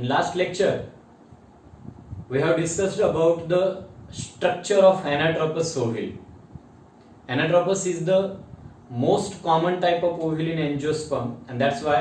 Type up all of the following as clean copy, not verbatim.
In last lecture, we have discussed about the structure of anatropous ovule. Anatropous is the most common type of ovule in angiosperm, and that's why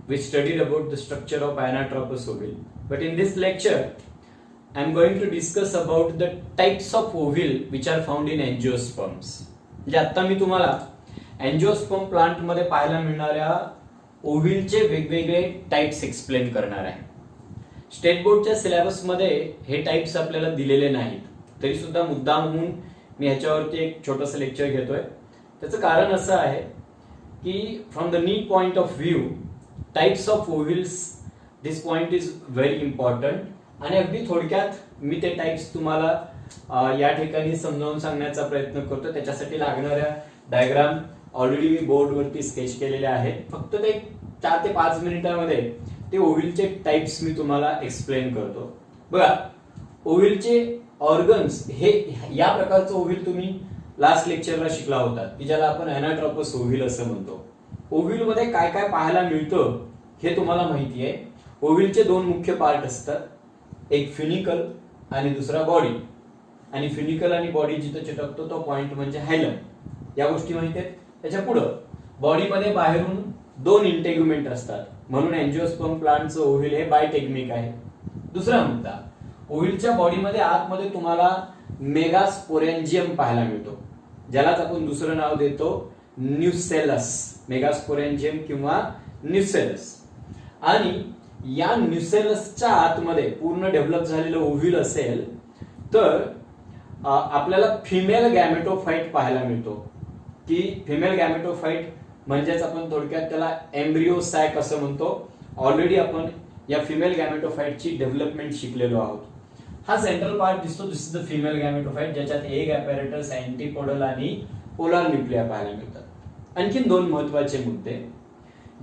we studied about the structure of anatropous ovule. But in this lecture, I am going to discuss about the types of ovule which are found in angiosperms. म्हणजे आता मी तुम्हाला angiosperm plant मध्ये पाहायला मिळणाऱ्या ओव्हिलचे वेगवेगळे types explain करणार आहे. State बोर्डच्या सिलेबस मध्ये हे टाइप्स आपल्याला दिलेले नाहीत, तरी सुद्धा मुद्दाम म्हणून मी ह्याच्यावरती एक छोटंसं लेक्चर घेतोय. त्याचं कारण असं आहे की from the need point of view types of ovules this point is very important आणि अगदी थोडक्यात मी ते टाइप्स तुम्हाला या ठिकाणी समजावून सांगण्याचा प्रयत्न करतो. त्याच्यासाठी लागणाऱ्या डायग्राम ऑलरेडी मी बोर्डवरती स्केच केलेले आहेत. फक्त ते 4 ते 5 मिनिटांमध्ये ते ओव्हिलचे टाइप्स मी तुम्हाला एक्सप्लेन करतो. बघा, ओव्हिलचे ऑर्गन्स हे या प्रकारचं ओव्हिल तुम्ही लास्ट लेक्चरला शिकला होता की ज्याला आपण अॅनाट्रोपस ओव्हिल असं म्हणतो. ओव्हिल मध्ये काय काय पाहायला मिळतं हे तुम्हाला माहिती आहे. ओव्हिलचे 2 मुख्य पार्ट असतात, एक फिनिकल आणि दुसरा बॉडी. आणि फिनिकल आणि बॉडी जिथं चिटकतो तो पॉइंट म्हणजे हायलम. या गोष्टी माहिती आहेत. त्याच्या पुढं बॉडीमध्ये बाहेरून 2 इंटेग्युमेंट असतात, म्हणून अँजिओस्पर्म प्लांटचं ओव्हिल हे बायटेग्मिक आहे. दुसरा मुद्दा, ओव्हिलच्या बॉडीमध्ये आतमध्ये तुम्हाला मेगास्पोरेंजियम पाहायला मिळतो, ज्यालाच आपण दुसरं नाव देतो न्यूसेलस. मेगास्पोरेंजियम किंवा न्यूसेलस. आणि या न्यूसेलसच्या आतमध्ये पूर्ण डेव्हलप झालेलं ओव्हिल असेल तर आपल्याला फिमेल गॅमेटोफाइट पाहायला मिळतो. की फिमेल गॅमेटोफाइट म्हणजेच आपण थोडक्यात त्याला एम्ब्रिओ सॅक असं म्हणतो. ऑलरेडी आपण या फिमेल गॅमेटोफाइटची डेव्हलपमेंट शिकलेलो आहोत. हा सेंट्रल पार्ट दिसतो, दिस इज द फिमेल गॅमेटोफाइट, ज्याच्यात एग ॲपॅरेटस, अँटीपोडल आणि पोलार न्यूक्लिया पाहायला मिळतात. आणखीन 2 महत्वाचे मुद्दे.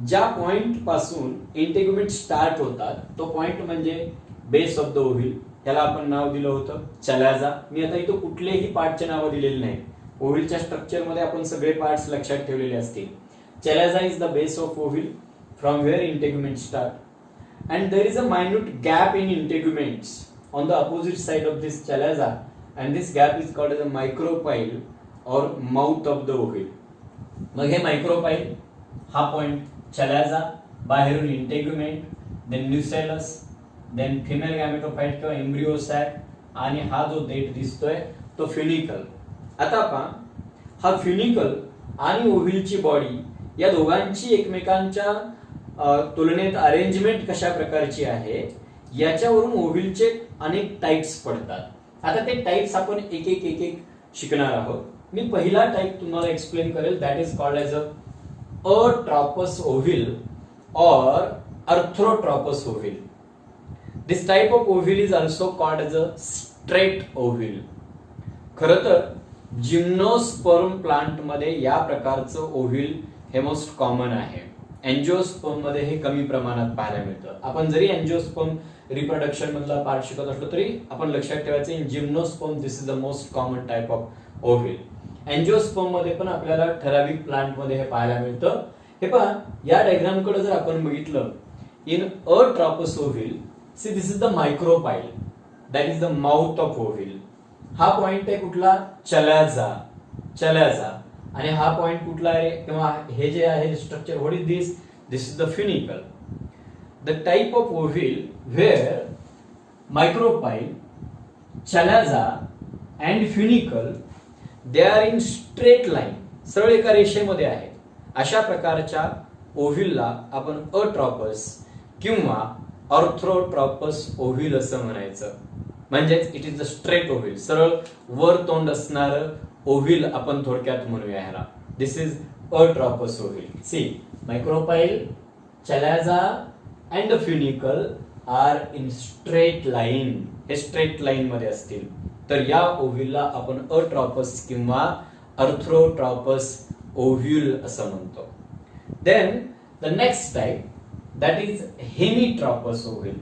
ज्या पॉइंट पासून इंटेग्युमेंट स्टार्ट होतात तो पॉइंट म्हणजे बेस ऑफ द ओव्हिल. त्याला आपण नाव दिलं होतं चलॅझा. मी आता इथं कुठलेही पार्टचे नावं दिलेले नाही. ओव्हिलच्या स्ट्रक्चर मध्ये आपण सगळे पार्ट्स लक्षात ठेवलेले असतील. Chalaza is the base of ovule from where integument start and there is a minute gap in integuments on the opposite side of this chalaza and this gap is called as a micropyle or mouth of the ओव्हिल. मग हे मायक्रोपाइल हा point चलॅझा, बाहेरून इंटेग्युमेंट, then nucellus, then female गॅमेटोफाइट किंवा embryo sack आणि हा जो देठ दिसतोय तो फिनिकल. आता पहा, हा फिनिकल आणि ओव्हिलची बॉडी या दोघांची एकमेकांच्या तुलनेत अरेंजमेंट कशा प्रकारची आहे याच्यावरून ओव्हिलचे अनेक टाइप्स पडतात. आता ते टाइप्स आपण एक एक शिकणार आहोत. मी पहिला टाइप तुम्हाला एक्सप्लेन करेल, that is called as atropous ovule or orthotropous ovule. This type of ovule is also called as a straight ovule. खरं तर जिम्नोस्पर्म प्लांट मध्ये या प्रकारचं ओव्हिल हे मोस्ट कॉमन आहे. अँजिओस्पर्म मध्ये हे कमी प्रमाणात पाहायला मिळतं. आपण जरी अँजिओस्पर्म रिप्रोडक्शन मधला पार्ट शिकत असलो तरी आपण लक्षात ठेवायचं in gymnosperm this is the most common type of ovule. Angiosperm मध्ये पण आपल्याला ठराविक प्लांट मध्ये हे पाहायला मिळतं. हे पहा, या डायग्राम कडे जर आपण बघितलं, in atropous ovule see this is the micropyle, that is the mouth of ovule. हा पॉइंट आहे कुठला? चलॅझा. आणि हा पॉइंट कुठला आहे किंवा हे जे आहे structure, what is this? This is the funicle. The type of ovule where micropyle, chalaza and funicle they are in straight line, सरळ एका रेषेमध्ये आहे. अशा प्रकारच्या ओव्हिलला आपण अट्रॉपस किंवा ऑर्थ्रोट्रॉपस ओव्हिल असं म्हणायचं. म्हणजेच it is the straight ovule, सरळ वर तोंड असणारं ओव्हिल आपण थोडक्यात म्हणूया ह्याला. This is atropous ovule. See, micropyle, chalaza and funicle are in straight line. हे स्ट्रेट लाईन मध्ये असतील तर या ओव्हिलला आपण अट्रॉपस किंवा अर्थ्रोट्रॉपस ओव्हिल असं म्हणतो. Then the next type, that is hemitropous ovule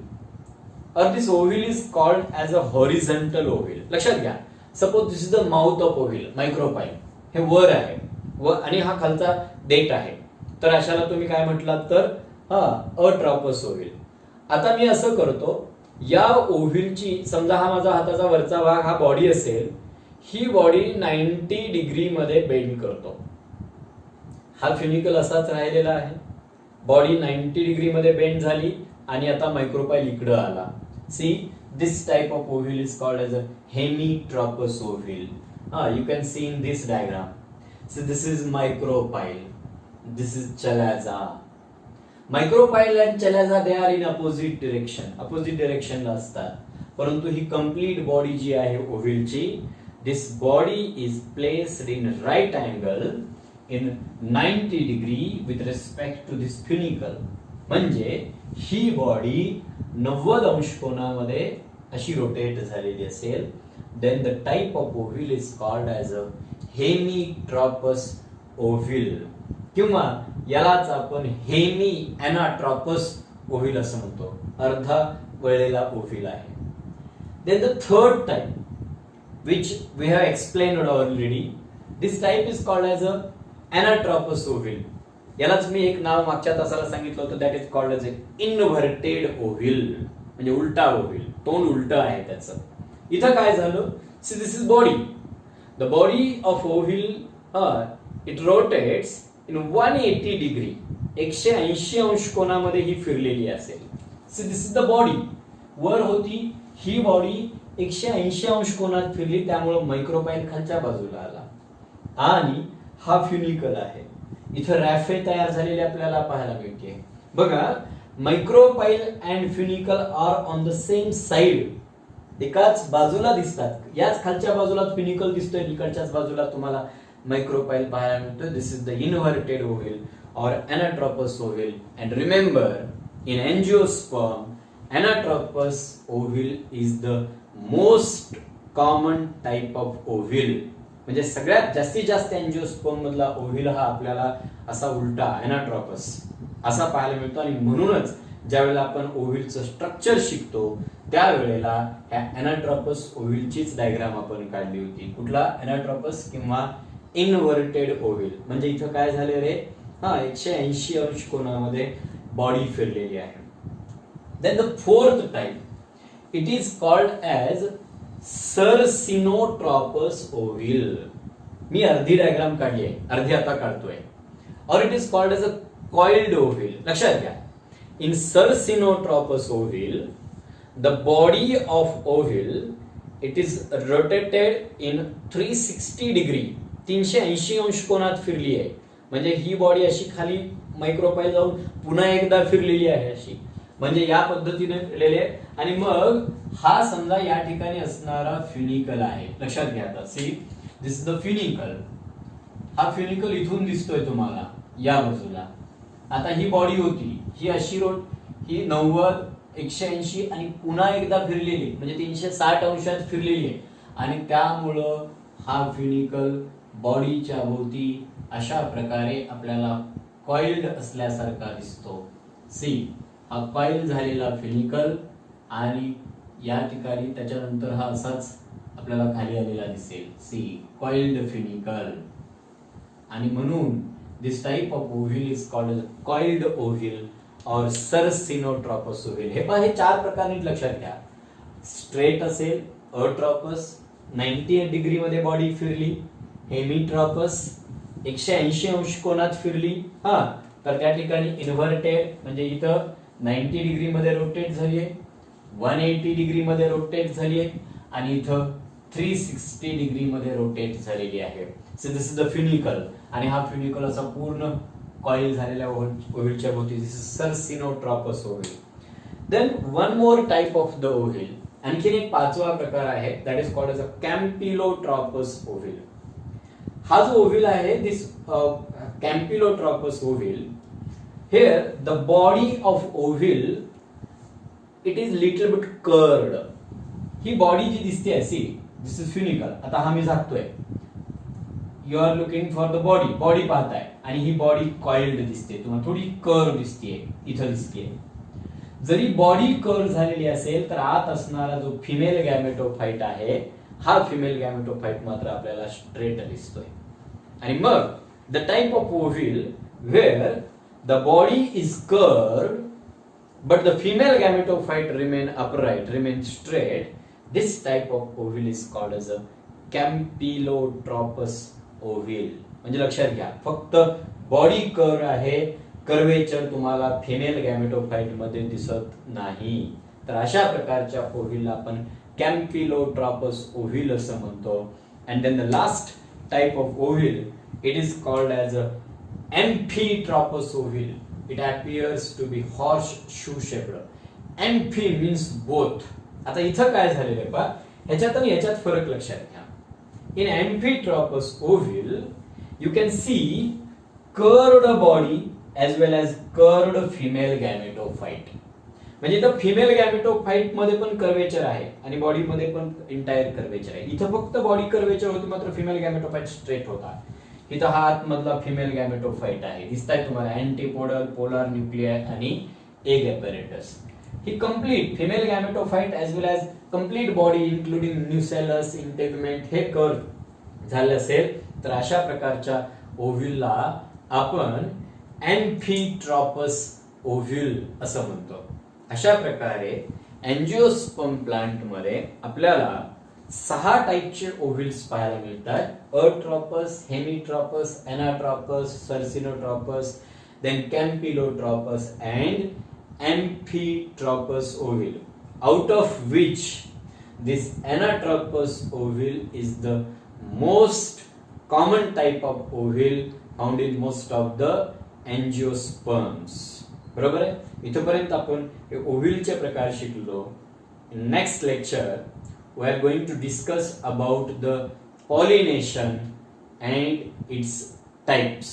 or this ovule is called as a horizontal ovule. लक्षात घ्या, suppose this is the mouth of ovule, micropyle हे वर आहे आणि हा खालचा देठ आहे, तर अशाला तुम्ही काय म्हटलात तर अट्रॉपस ओव्हिल. आता मी असं करतो, या ओव्हिलची समजा हा माझा हाताचा वरचा भाग हा बॉडी असेल, ही बॉडी 90 डिग्री मध्ये बेंड करतो. हा फ्युनिकल असाच राहिलेला आहे, बॉडी 90 डिग्री मध्ये बेंड झाली आणि आता मायक्रोपाईल इकडं आला. See, this type of ovule is called as a hemitropous ovule. You can see in this diagram. So this is micropyle, this is chalaza. Micropyle and chalaza, they are in opposite direction ला असतात. परंतु ही complete body जी आहे ओव्हिलची, this body is placed in right angle in 90 degree with respect to this funicle. म्हणजे ही body 90 अंश कोनामध्ये अशी rotate झालेली असेल, then the type of ovule is called as a hemitropous ovule, किंवा यालाच आपण हेमी एनाट्रॉपस ओव्हिल असं म्हणतो, अर्धा वळलेला ओव्हिल आहे. Then the third type, which we have explained already, this type is called as a anatropous ovule. यालाच मी एक नाव मागच्या तासाला सांगितलं होतं, that is called as a inverted ovule, म्हणजे उलटा ओव्हिल, तोंड उलट आहे त्याचं. इथं काय झालं, see this is body, the body of ovule it rotates in 180 degree, 180 अंश कोनामध्ये ही फिरलेली असेल. See this is the body, वर होती ही बॉडी 180 अंश कोनात फिरली, त्यामुळे मायक्रोपाईल खालच्या बाजूला आला आणि हा फ्युनिकल आहे. इथं रॅफे तयार झालेले आपल्याला पाहायला मिळते. बघा, micropyle and funicle are on the same side, एकाच बाजूला दिसतात. याच खालच्या बाजूला फ्युनिकल दिसतोय, इकडच्याच बाजूला तुम्हाला मायक्रोपाईल पाहायला मिळतोय. This is the inverted ovule or anatropous ovule. And remember, in angiosperm anatropous ovule is the most common type of ovule. म्हणजे सगळ्यात जास्तीत जास्त एंजिओस्पर्म मधला ओव्हिल हा आपल्याला असा उलटा एनाट्रोपस असा पाहायला मिळतो. आणि म्हणूनच ज्यावेळेला आपण ओव्हिलचं स्ट्रक्चर शिकतो त्यावेळेला ह्या एनाट्रोपस ओव्हिलचीच डायग्राम आपण काढली होती. कुठला एनाट्रोपस किंवा इन्व्हर्टेड ओव्हिल. म्हणजे इथं काय झाले रे, 180 अंश कोनामध्ये बॉडी फिरलेली आहे. Then the fourth type, it is called as circinotropous ovule. मी अर्धी डायग्राम काढली आहे, अर्धी आता काढतोय. Or it is called as a coiled ovule. लक्षात घ्या, in Sercinotropous ovule, the body of ovule, it is rotated in 360 degree, 380 अंश कोनात फिरली आहे. म्हणजे ही बॉडी अशी खाली मायक्रोपाईल जाऊन पुन्हा एकदा फिरलेली आहे अशी, म्हणजे या पद्धतीने फिरलेली आहे. आणि मग हा समजा या ठिकाणी असणारा फ्युनिकल आहे. लक्षात घ्या, आता सी दिस इज द फ्युनिकल. हा फ्युनिकल इथून दिसतोय तुम्हाला या बाजूला. आता ही बॉडी होती, ही अशी ही 90, 180 आणि पुन्हा एकदा फिरलेली, म्हणजे 360 अंशात फिरलेली आहे. आणि त्यामुळं हा फ्युनिकल बॉडीच्या भोवती अशा प्रकारे आपल्याला कॉइल्ड असल्यासारखा दिसतो. सी, हा कॉइल झालेला फ्युनिकल आणि या ठिकाणी त्याच्यानंतर हा असाच आपल्याला खाली आलेला दिसेल. See, coiled funicle. आणि म्हणून this type of ovule is called as coiled ovule or Sercinotropous ovule. हे पहा, हे 4 प्रकार लक्षात घ्या. स्ट्रेट असेल, अट्रॉपस 90 डिग्री मध्ये बॉडी फिरली, हेमिट्रॉपस 180 अंश कोनात फिरली, तर त्या ठिकाणी इन्व्हर्टेड म्हणजे इथं 90 डिग्री मध्ये रोटेट झाली आहे, 180 डिग्री मध्ये रोटेट झाली आहे आणि इथं 360 डिग्री मध्ये रोटेट झालेली आहे. So this is the funicle. आणि हा फ्युनिकल असा पूर्ण कॉइल झालेल्या ओव्हिलच्या भोवती. This is circinotropous ovule. Then one more type of the ovule, आणखीन एक 5वा प्रकार आहे, that is called as a campylotropous ovule. हा जो ओव्हिल आहे, this campylotropous ovule, here the body of ovule it is little bit curved. ही body जी दिसते, सी दिस इज फ्युनिकल. आता हा मी झाकतोय, you are looking for the body, body पाहताय आणि ही बॉडी कॉइल्ड दिसते, तुम्हाला थोडी कर्व दिसते, इथं दिसते. जरी बॉडी कर्व झालेली असेल तर आत असणारा जो फिमेल गॅमेटोफाइट आहे, हा फिमेल गॅमेटोफाइट मात्र आपल्याला स्ट्रेट दिसतोय. आणि मग the type of ovule where the body is curved but the female gametophyte remain upright, remain straight. This type of ovule is called as a campylotropous ovule. म्हणजे लक्षात घ्या, फक्त बॉडी कर्व आहे, कर्वेचर तुम्हाला female गॅमेटोफाइट मध्ये दिसत नाही. तर अशा प्रकारच्या ओव्हिलला आपण कॅम्पिलोट्रॉपस ओव्हिल असं म्हणतो. And then the last type of ovule, it is called as a amphitropous ovule. It appears to be horseshoe shaped. Amphi means both. आता इथं काय झालेलं आहे पहा, ह्याच्यात आणि ह्याच्यात फरक लक्षात घ्या. In amphitropous ovule you can see curved body as well as curved female gametophyte. म्हणजे इथं फिमेल गॅमेटोफाइट मध्ये पण कर्वेचर आहे आणि बॉडी मध्ये पण इंटायर कर्वेचर आहे. इथं फक्त बॉडी कर्वेचर होती, मात्र फिमेल गॅमेटोफाइट स्ट्रेट होता. इथं हा आतमधला फिमेल गॅमेटोफाइट आहे, दिसताय तुम्हाला अँटीपोडल, पोलार न्यूक्लिआय आणि एग ॲपॅरेटस. ही complete female gametophyte as well as complete body including nucellus, integument हे कर्व झाले असेल तर अशा प्रकारच्या ओव्ह्यूलला आपण एम्फिट्रॉपस ओव्ह्यूल असं म्हणतो. अशा प्रकारे एंजिओस्पर्म प्लांट मध्ये आपल्याला 6 टाईपचे ओव्ह्यूल्स पाहायला मिळतात. Atropous, hemitropous, anatropous, circinotropous, then campylotropous and amphitropous ovule. Out of which this anatropous ovule is the most common type of ovule found in most of the angiosperms. बरोबर आहे. इथपर्यंत आपण हे ओव्ह्यूलचे प्रकार शिकलो. In next lecture we are going to discuss about the pollination and its types.